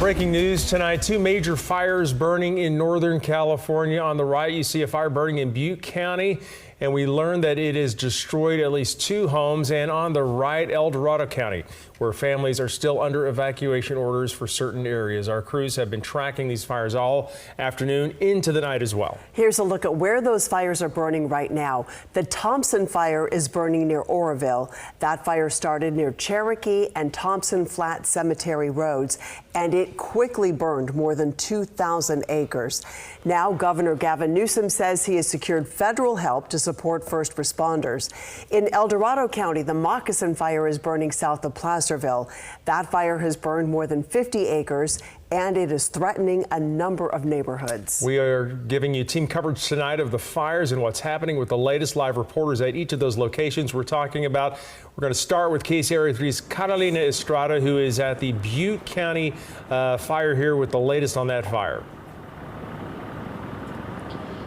Breaking news tonight, two major fires burning in Northern California. On the right, you see a fire burning in Butte County, and we learned that it has destroyed at least two homes. And on the right, El Dorado County, where families are still under evacuation orders for certain areas. Our crews have been tracking these fires all afternoon into the night as well. Here's a look at where those fires are burning right now. The Thompson fire is burning near Oroville. That fire started near Cherokee and Thompson Flat Cemetery roads, and it quickly burned more than 2,000 acres. Now, Governor Gavin Newsom says he has secured federal help to support first responders. In El Dorado County, the Moccasin fire is burning south of Placerville. That fire has burned more than 50 acres, and it is threatening a number of neighborhoods. We are giving you team coverage tonight of the fires and what's happening with the latest. Live reporters at each of those locations we're talking about. We're going to start with KCRA 3's Carolina Estrada, who is at the Butte County fire here with the latest on that fire.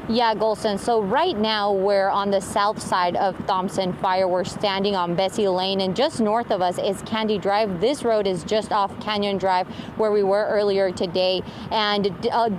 Yeah, Golson. So right now we're on the south side of Thompson fire. We're standing on Bessie Lane, and just north of us is Candy Drive. This road is just off Canyon Drive, where we were earlier today. And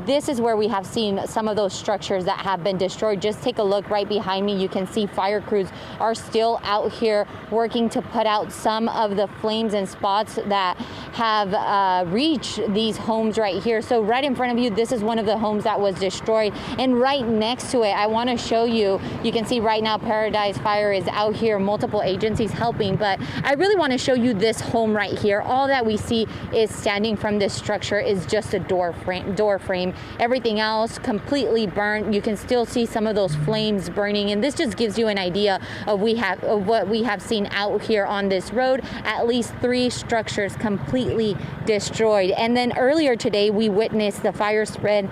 this is where we have seen some of those structures that have been destroyed. Just take a look right behind me. You can see fire crews are still out here working to put out some of the flames and spots that have reached these homes right here. So right in front of you, this is one of the homes that was destroyed. And right next to it, I want to show you, you can see right now Paradise Fire is out here, multiple agencies helping, but I really want to show you this home right here. All that we see is standing from this structure is just a door frame. Everything else completely burnt. You can still see some of those flames burning, and this just gives you an idea of what we have seen out here on this road. At least 3 structures completely destroyed. And then earlier today, we witnessed the fire spread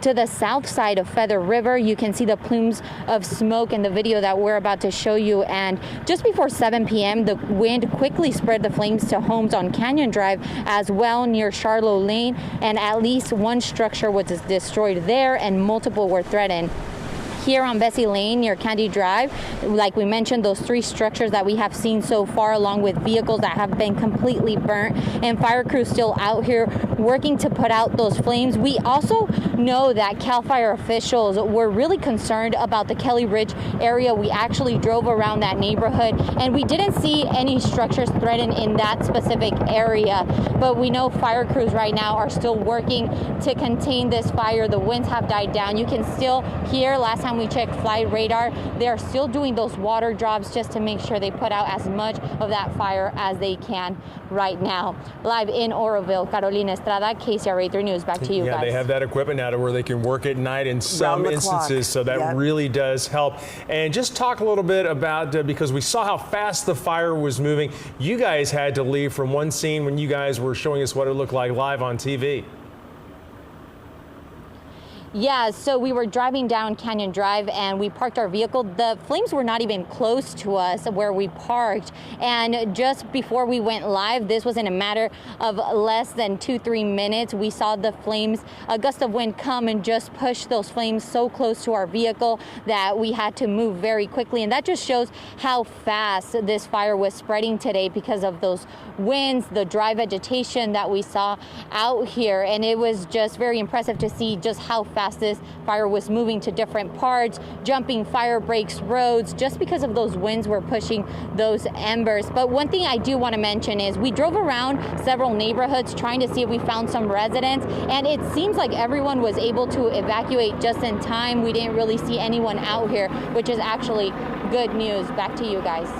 to the south side of Feather River. You can see the plumes of smoke in the video that we're about to show you. And just before 7 p.m., the wind quickly spread the flames to homes on Canyon Drive as well near Charlotte Lane. And at least 1 structure was destroyed there, and multiple were threatened. Here on Bessie Lane near Candy Drive, like we mentioned, those 3 structures that we have seen so far, along with vehicles that have been completely burnt, and fire crews still out here working to put out those flames. We also know that CAL FIRE officials were really concerned about the Kelly Ridge area. We actually drove around that neighborhood, and we didn't see any structures threatened in that specific area. But we know fire crews right now are still working to contain this fire. The winds have died down. You can still hear, last time we checked flight radar, they're still doing those water drops just to make sure they put out as much of that fire as they can right now. Live in Oroville, Carolina Estrada, KCRA 3 News. Back to you guys. Yeah, they have that equipment now to where they can work at night in some instances, so that really does help. And just talk a little bit about, because we saw how fast the fire was moving. You guys had to leave from one scene when you guys were showing us what it looked like live on TV. Yeah, so we were driving down Canyon Drive and we parked our vehicle. The flames were not even close to us where we parked. And just before we went live, this was in a matter of less than 2-3 minutes. We saw the flames, a gust of wind come and just push those flames so close to our vehicle that we had to move very quickly. And that just shows how fast this fire was spreading today because of those winds, the dry vegetation that we saw out here. And it was just very impressive to see just how fast this fire was moving to different parts, jumping fire breaks, roads, just because of those winds were pushing those embers. But one thing I do want to mention is we drove around several neighborhoods trying to see if we found some residents, and it seems like everyone was able to evacuate just in time. We didn't really see anyone out here, which is actually good news. Back to you guys.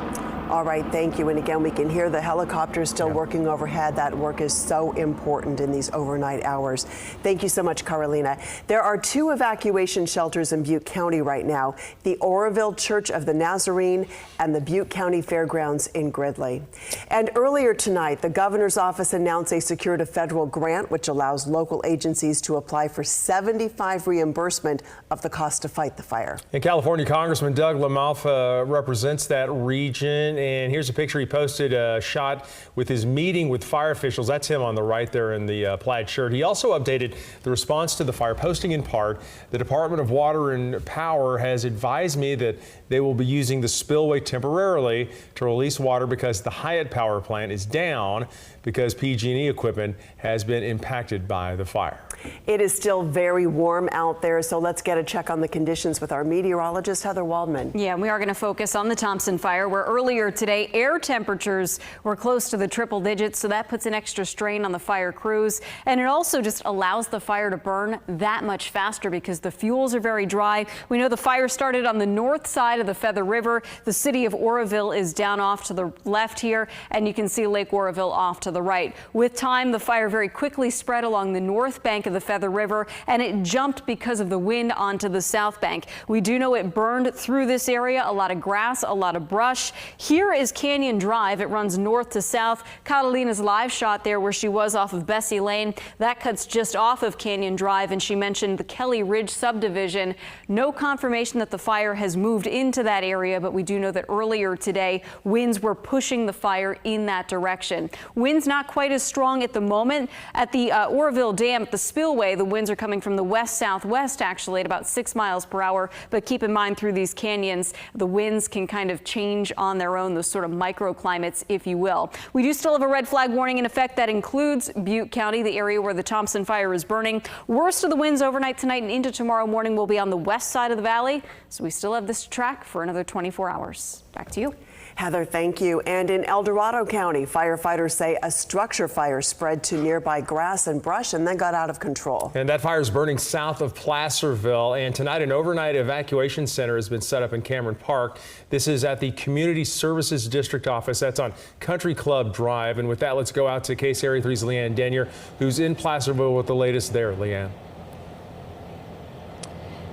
All right, thank you. And again, we can hear the helicopters still working overhead. That work is so important in these overnight hours. Thank you so much, Carolina. There are 2 evacuation shelters in Butte County right now, the Oroville Church of the Nazarene and the Butte County Fairgrounds in Gridley. And earlier tonight, the governor's office announced they secured a federal grant which allows local agencies to apply for $75 reimbursement of the cost to fight the fire. And California Congressman Doug LaMalfa represents that region, and here's a picture he posted, a shot with his meeting with fire officials. That's him on the right there in the plaid shirt. He also updated the response to the fire, posting in part, the Department of Water and Power has advised me that they will be using the spillway temporarily to release water because the Hyatt power plant is down because PG&E equipment has been impacted by the fire. It is still very warm out there, so let's get a check on the conditions with our meteorologist, Heather Waldman. Yeah, we are going to focus on the Thompson fire, where earlier today air temperatures were close to the triple digits, so that puts an extra strain on the fire crews. And it also just allows the fire to burn that much faster because the fuels are very dry. We know the fire started on the north side of the Feather River. The city of Oroville is down off to the left here, and you can see Lake Oroville off to the right. With time, the fire very quickly spread along the north bank of the Feather River, and it jumped because of the wind onto the south bank. We do know it burned through this area, a lot of grass, a lot of brush. Here is Canyon Drive. It runs north to south. Catalina's live shot there where she was off of Bessie Lane. That cuts just off of Canyon Drive, and she mentioned the Kelly Ridge subdivision. No confirmation that the fire has moved into that area, but we do know that earlier today, winds were pushing the fire in that direction. Winds not quite as strong at the moment. At the Oroville Dam, at the spillway, the winds are coming from the west-southwest, actually, at about 6 miles per hour. But keep in mind, through these canyons, the winds can kind of change on their own, those sort of microclimates, if you will. We do still have a red flag warning in effect that includes Butte County, the area where the Thompson fire is burning. Worst of the winds overnight tonight and into tomorrow morning will be on the west side of the valley. So we still have this to track for another 24 hours. Back to you. Heather, thank you. And in El Dorado County, firefighters say a structure fire spread to nearby grass and brush and then got out of control. And that fire is burning south of Placerville. And tonight, an overnight evacuation center has been set up in Cameron Park. This is at the Community Services District office. That's on Country Club Drive. And with that, let's go out to KCRA 3's Leanne Denier, who's in Placerville with the latest there. Leanne.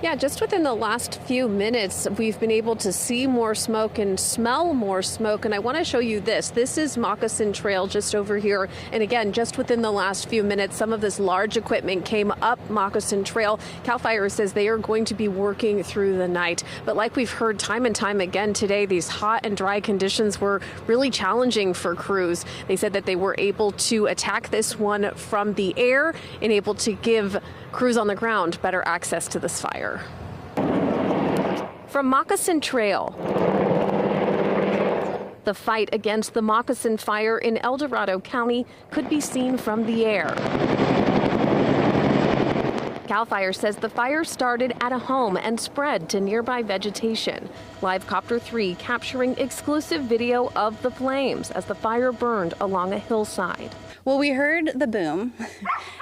Yeah, just within the last few minutes, we've been able to see more smoke and smell more smoke. And I want to show you this. This is Moccasin Trail just over here. And again, just within the last few minutes, some of this large equipment came up Moccasin Trail. CAL FIRE says they are going to be working through the night. But like we've heard time and time again today, these hot and dry conditions were really challenging for crews. They said that they were able to attack this one from the air and able to give crews on the ground better access to this fire. From Moccasin Trail, the fight against the Moccasin fire in El Dorado County could be seen from the air. CAL FIRE says the fire started at a home and spread to nearby vegetation. Live Copter 3 capturing exclusive video of the flames as the fire burned along a hillside. Well, we heard the boom,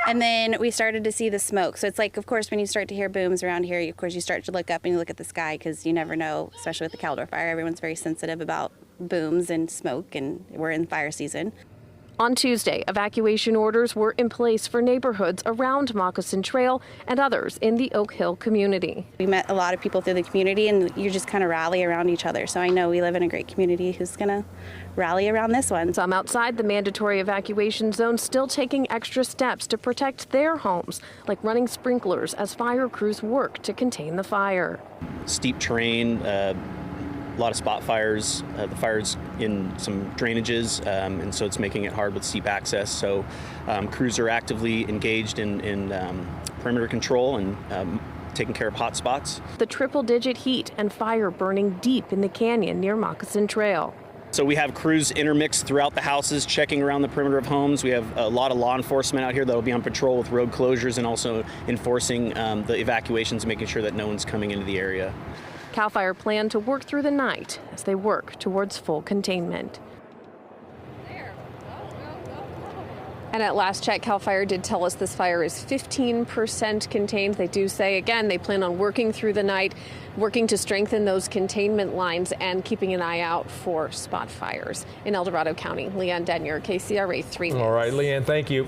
and then we started to see the smoke. So it's like, of course, when you start to hear booms around here, of course, you start to look up and you look at the sky because you never know, especially with the Caldor fire. Everyone's very sensitive about booms and smoke, and we're in fire season. On Tuesday, evacuation orders were in place for neighborhoods around Moccasin Trail and others in the Oak Hill community. We met a lot of people through the community, and you just kind of rally around each other. So I know we live in a great community who's going to rally around this one. Some outside the mandatory evacuation zone still taking extra steps to protect their homes, like running sprinklers as fire crews work to contain the fire. Steep terrain, a lot of spot fires. The fire's in some drainages, and so it's making it hard with steep access. So crews are actively engaged in perimeter control and taking care of hot spots. The triple-digit heat and fire burning deep in the canyon near Moccasin Trail. So we have crews intermixed throughout the houses, checking around the perimeter of homes. We have a lot of law enforcement out here that will be on patrol with road closures and also enforcing the evacuations, making sure that no one's coming into the area. CAL FIRE plan to work through the night as they work towards full containment. And at last check, CAL FIRE did tell us this fire is 15% contained. They do say, again, they plan on working through the night, working to strengthen those containment lines and keeping an eye out for spot fires. In El Dorado County, Leanne Denier, KCRA 3 News. All right, Leanne, thank you.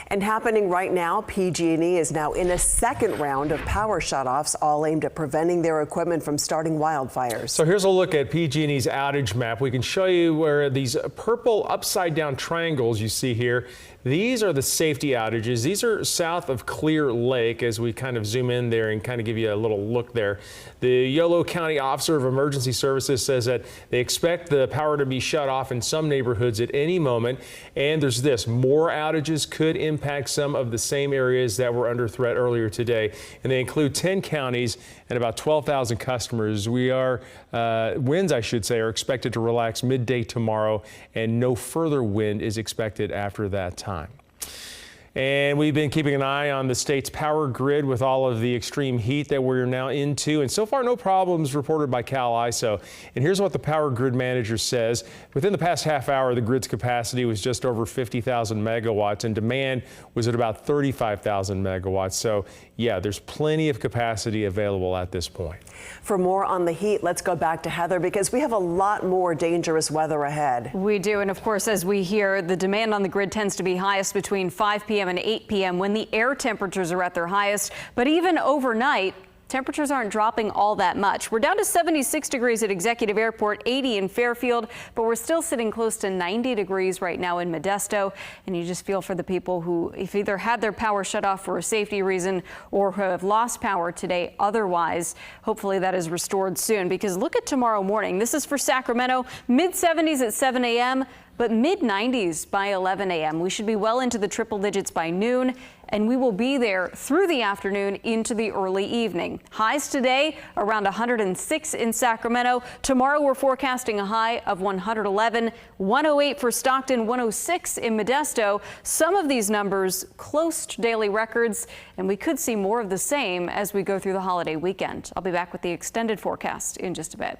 And happening right now, PG&E is now in a second round of power shutoffs, all aimed at preventing their equipment from starting wildfires. So here's a look at PG&E's outage map. We can show you where these purple upside down triangles you see here, these are the safety outages. These are south of Clear Lake as we kind of zoom in there and kind of give you a little look there. The Yolo County Officer of Emergency Services says that they expect the power to be shut off in some neighborhoods at any moment. And there's this, more outages could impact some of the same areas that were under threat earlier today. And they include 10 counties and about 12,000 customers. Winds, I should say, are expected to relax midday tomorrow, and no further wind is expected after that time. And we've been keeping an eye on the state's power grid with all of the extreme heat that we're now into. And so far, no problems reported by Cal ISO. And here's what the power grid manager says. Within the past half hour, the grid's capacity was just over 50,000 megawatts and demand was at about 35,000 megawatts. So yeah, there's plenty of capacity available at this point. For more on the heat, let's go back to Heather because we have a lot more dangerous weather ahead. We do. And of course, as we hear, the demand on the grid tends to be highest between 5 p.m. and 8 p.m. when the air temperatures are at their highest. But even overnight, temperatures aren't dropping all that much. We're down to 76 degrees at Executive Airport, 80 in Fairfield, but we're still sitting close to 90 degrees right now in Modesto. And you just feel for the people who have either had their power shut off for a safety reason or who have lost power today otherwise. Hopefully that is restored soon, because look at tomorrow morning. This is for Sacramento, mid-70s at 7 a.m., but mid-90s by 11 a.m. We should be well into the triple digits by noon, and we will be there through the afternoon into the early evening. Highs today around 106 in Sacramento. Tomorrow we're forecasting a high of 111, 108 for Stockton, 106 in Modesto. Some of these numbers close to daily records, and we could see more of the same as we go through the holiday weekend. I'll be back with the extended forecast in just a bit.